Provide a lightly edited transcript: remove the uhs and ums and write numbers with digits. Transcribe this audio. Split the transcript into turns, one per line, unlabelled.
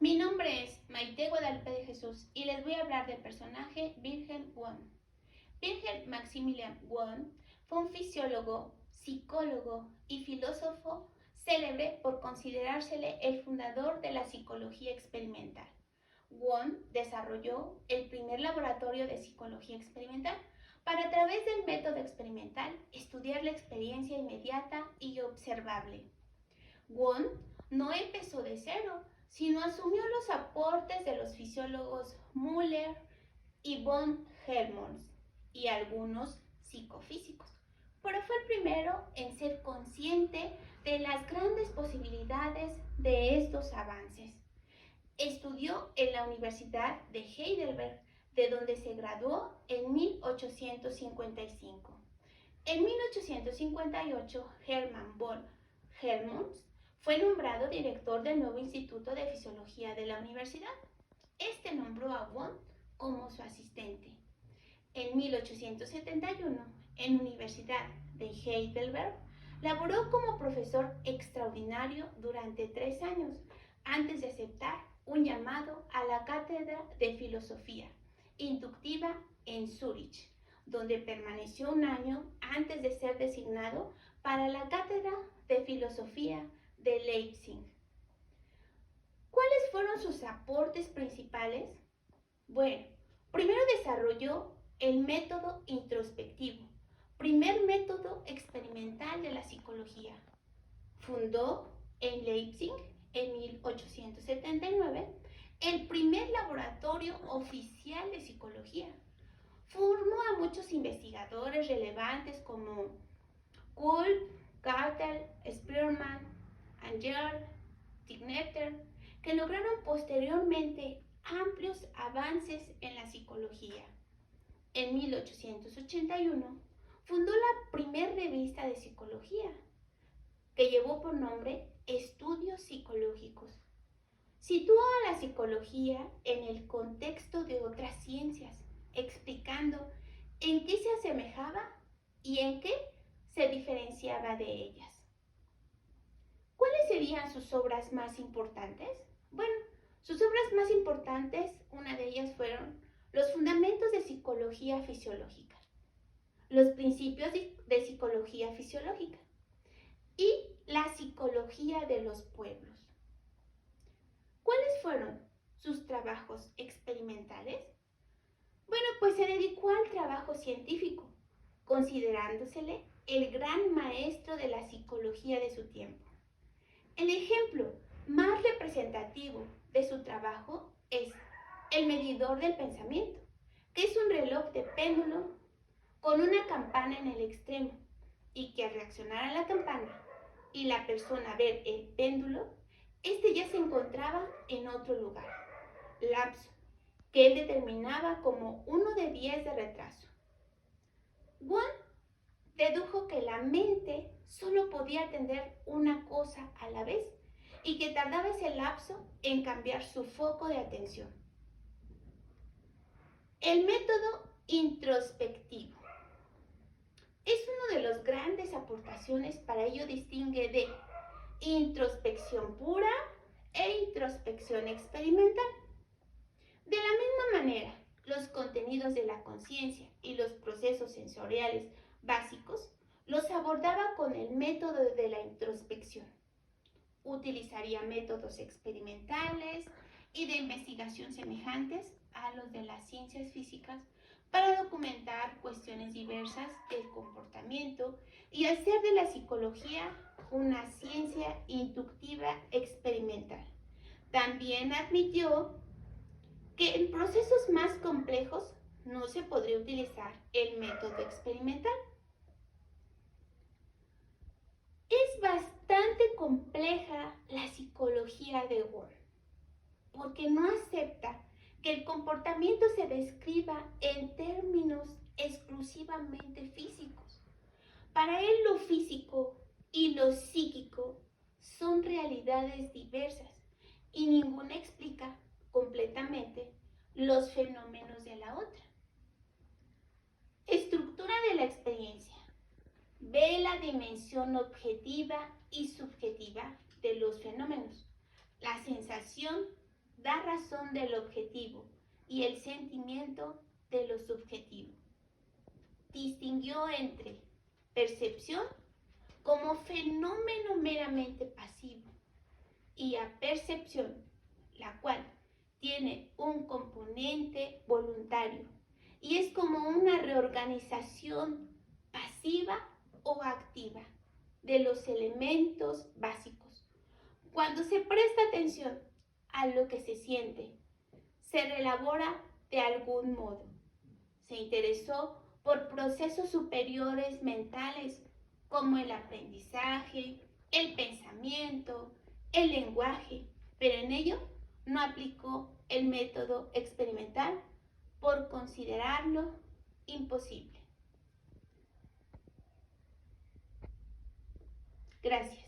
Mi nombre es Maite Guadalupe de Jesús y les voy a hablar del personaje Wilhelm Wundt. Wilhelm Maximilian Wundt fue un fisiólogo, psicólogo y filósofo célebre por considerársele el fundador de la psicología experimental. Wundt desarrolló el primer laboratorio de psicología experimental para, a través del método experimental, estudiar la experiencia inmediata y observable. Wundt no empezó de cero, sino asumió los aportes de los fisiólogos Müller y von Helmholtz y algunos psicofísicos, pero fue el primero en ser consciente de las grandes posibilidades de estos avances. Estudió en la Universidad de Heidelberg, de donde se graduó en 1855. En 1858, Hermann von Helmholtz fue nombrado director del nuevo Instituto de Fisiología de la universidad. Este nombró a Wundt como su asistente. En 1871, en la Universidad de Heidelberg, laboró como profesor extraordinario durante 3 años, antes de aceptar un llamado a la cátedra de filosofía inductiva en Zúrich, donde permaneció un año antes de ser designado para la cátedra de filosofía de Leipzig. ¿Cuáles fueron sus aportes principales? Bueno, primero desarrolló el método introspectivo, primer método experimental de la psicología. Fundó en Leipzig, en 1879, el primer laboratorio oficial de psicología. Formó a muchos investigadores relevantes como Kulp, Gardner, Spearman, Anger, Tigneter, que lograron posteriormente amplios avances en la psicología. En 1881 fundó la primera revista de psicología, que llevó por nombre Estudios Psicológicos. Sitúa a la psicología en el contexto de otras ciencias, explicando en qué se asemejaba y en qué se diferenciaba de ellas. ¿Cuáles serían sus obras más importantes? Bueno, sus obras más importantes, una de ellas fueron Los Fundamentos de Psicología Fisiológica, Los Principios de Psicología Fisiológica y La Psicología de los Pueblos. ¿Cuáles fueron sus trabajos experimentales? Bueno, pues se dedicó al trabajo científico, considerándosele el gran maestro de la psicología de su tiempo. El ejemplo más representativo de su trabajo es el medidor del pensamiento, que es un reloj de péndulo con una campana en el extremo y que al reaccionar a la campana y la persona ver el péndulo, este ya se encontraba en otro lugar, lapso, que él determinaba como 1 de 10 de retraso. Wundt dedujo que la mente solo podía atender una cosa a la vez y que tardaba ese lapso en cambiar su foco de atención. El método introspectivo es una de las grandes aportaciones. Para ello distingue de introspección pura e introspección experimental. De la misma manera, los contenidos de la conciencia y los procesos sensoriales básicos los abordaba con el método de la introspección. Utilizaría métodos experimentales y de investigación semejantes a los de las ciencias físicas para documentar cuestiones diversas del comportamiento y hacer de la psicología una ciencia inductiva experimental. También admitió que en procesos más complejos no se podría utilizar el método experimental. Es bastante compleja la psicología de Wundt, porque no acepta que el comportamiento se describa en términos exclusivamente físicos. Para él lo físico y lo psíquico son realidades diversas y ninguna explica completamente los fenómenos de la otra. Estructura de la experiencia. Ve la dimensión objetiva y subjetiva de los fenómenos, la sensación da razón del objetivo y el sentimiento de lo subjetivo. Distinguió entre percepción como fenómeno meramente pasivo y apercepción, la cual tiene un componente voluntario y es como una reorganización pasiva o activa de los elementos básicos. Cuando se presta atención a lo que se siente, se reelabora de algún modo. Se interesó por procesos superiores mentales como el aprendizaje, el pensamiento, el lenguaje, pero en ello no aplicó el método experimental por considerarlo imposible. Gracias.